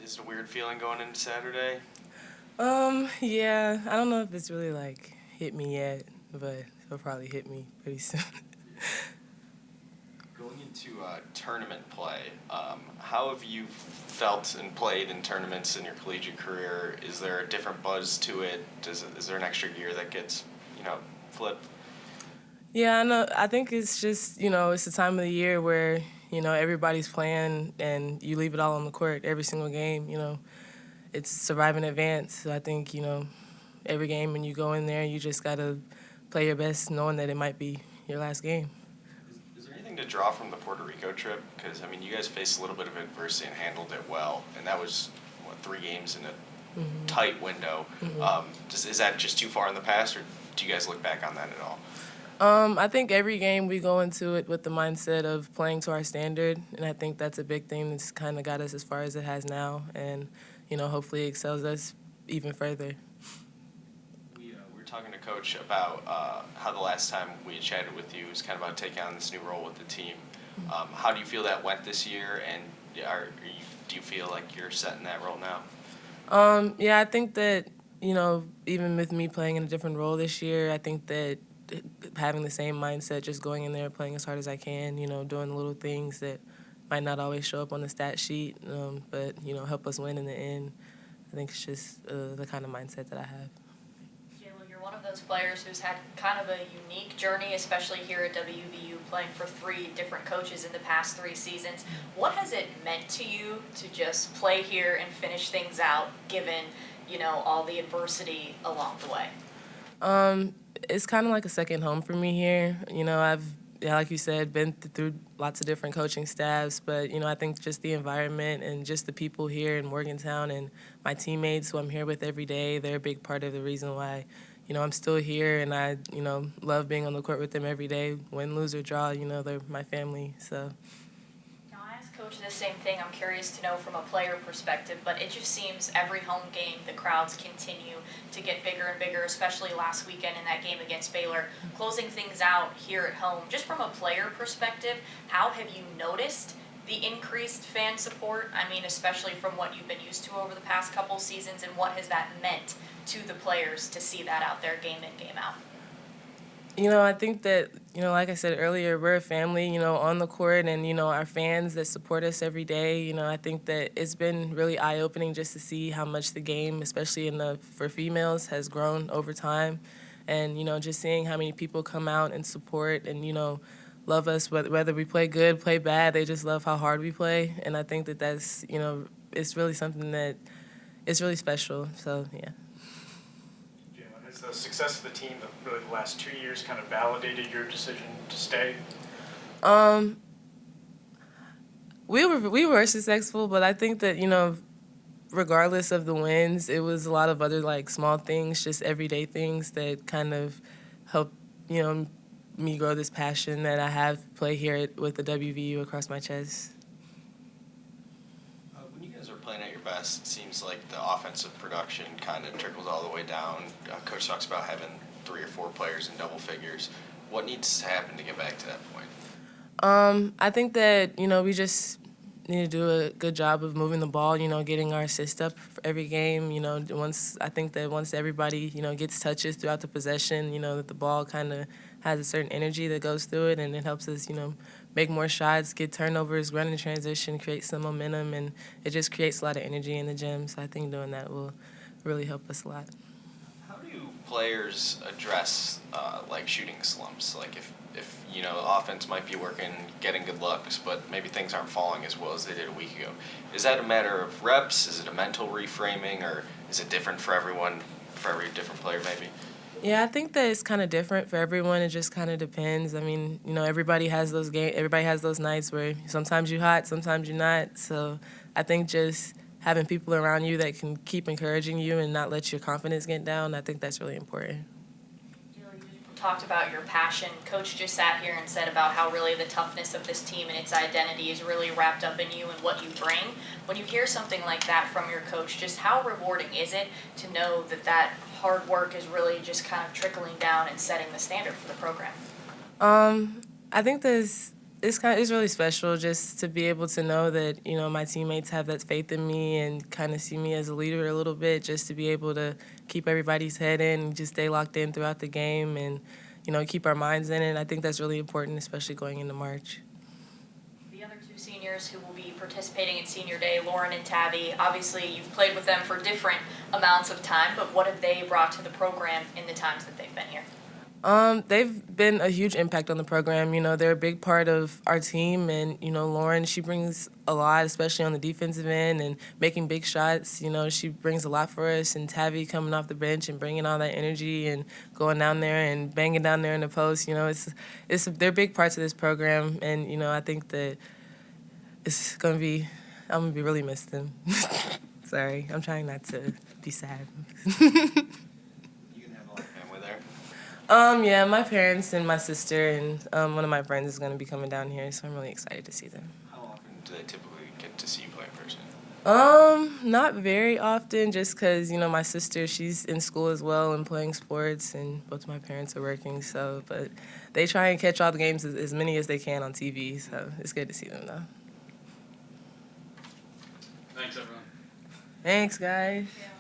Is it a weird feeling going into Saturday? Yeah, I don't know if it's really hit me yet, but it'll probably hit me pretty soon. Going into tournament play, how have you felt and played in tournaments in your collegiate career? Is there a different buzz to it? Is there an extra gear that gets, flipped? Yeah, I know. I think it's just, it's the time of the year where, everybody's playing and you leave it all on the court every single game, It's survive in advance. So I think, every game when you go in there, you just got to play your best knowing that it might be your last game. Is there anything to draw from the Puerto Rico trip? Because, I mean, you guys faced a little bit of adversity and handled it well, and that was, 3 games in a tight window. Is that just too far in the past, or do you guys look back on that at all? I think every game we go into it with the mindset of playing to our standard, and I think that's a big thing that's kind of got us as far as it has now, and hopefully it excels us even further. We were talking to Coach about how the last time we had chatted with you was kind of about taking on this new role with the team. How do you feel that went this year, and do you feel like you're set in that role now? Yeah, I think that even with me playing in a different role this year, I think that having the same mindset, just going in there, playing as hard as I can, doing the little things that might not always show up on the stat sheet, but, help us win in the end. I think it's just the kind of mindset that I have. Jayla, you're one of those players who's had kind of a unique journey, especially here at WVU, playing for 3 different coaches in the past 3 seasons. What has it meant to you to just play here and finish things out, given, all the adversity along the way? It's kind of like a second home for me here. I've, like you said, been through lots of different coaching staffs, but, I think just the environment and just the people here in Morgantown and my teammates who I'm here with every day, they're a big part of the reason why, I'm still here, and I, love being on the court with them every day. Win, lose, or draw, they're my family, so. Now, I asked Coach the same thing. I'm curious to know from a player perspective, but it just seems every home game the crowds continue to get bigger and bigger, especially last weekend in that game against Baylor. Closing things out here at home, just from a player perspective, how have you noticed the increased fan support? I mean, especially from what you've been used to over the past couple seasons, and what has that meant to the players to see that out there game in, game out? I think that, like I said earlier, we're a family, on the court, and, our fans that support us every day. I think that it's been really eye-opening just to see how much the game, especially for females, has grown over time. And, just seeing how many people come out and support and, love us, whether we play good, play bad, they just love how hard we play. And I think that that's, it's really something that is really special. So, yeah. Has the success of the team, really the last 2 years, kind of validated your decision to stay? We were successful, but I think that regardless of the wins, it was a lot of other small things, just everyday things that kind of helped me grow this passion that I have play here with the WVU across my chest. When you guys are playing at your best, it seems like the offensive production kind of trickles all the way down. Coach talks about having 3 or 4 players in double figures. What needs to happen to get back to that point? I think that, we just need to do a good job of moving the ball, getting our assist up for every game. Once everybody, gets touches throughout the possession, that the ball kind of has a certain energy that goes through it, and it helps us, make more shots, get turnovers, run in transition, create some momentum, and it just creates a lot of energy in the gym. So I think doing that will really help us a lot. How do players address shooting slumps? Like if offense might be working, getting good looks, but maybe things aren't falling as well as they did a week ago. Is that a matter of reps? Is it a mental reframing, or is it different for everyone, for every different player maybe? Yeah, I think that it's kind of different for everyone. It just kind of depends. I mean, everybody has those nights where sometimes you're hot, sometimes you're not. So I think just having people around you that can keep encouraging you and not let your confidence get down, I think that's really important. Talked about your passion. Coach just sat here and said about how really the toughness of this team and its identity is really wrapped up in you and what you bring. When you hear something like that from your coach, just how rewarding is it to know that hard work is really just kind of trickling down and setting the standard for the program? I think there's It's really special just to be able to know that, you know, my teammates have that faith in me and kind of see me as a leader a little bit, just to be able to keep everybody's head in and just stay locked in throughout the game and, you know, keep our minds in it. I think that's really important, especially going into March. The other two seniors who will be participating in senior day, Lauren and Tabby, obviously you've played with them for different amounts of time, but what have they brought to the program in the times that they've been here? They've been a huge impact on the program. You know, they're a big part of our team, and, you know, Lauren, she brings a lot, especially on the defensive end and making big shots. You know, she brings a lot for us, and Tabby coming off the bench and bringing all that energy and going down there and banging down there in the post. You know, they're big parts of this program, and, you know, I think that I'm gonna be really missed them. Sorry, I'm trying not to be sad. You can have a lot of family there. Yeah, my parents and my sister and one of my friends is going to be coming down here, so I'm really excited to see them. How often do they typically get to see you play in person? Not very often, just because, you know, my sister, she's in school as well and playing sports, and both my parents are working, so, but they try and catch all the games, as many as they can on TV, so it's good to see them, though. Thanks, everyone. Thanks, guys. Yeah.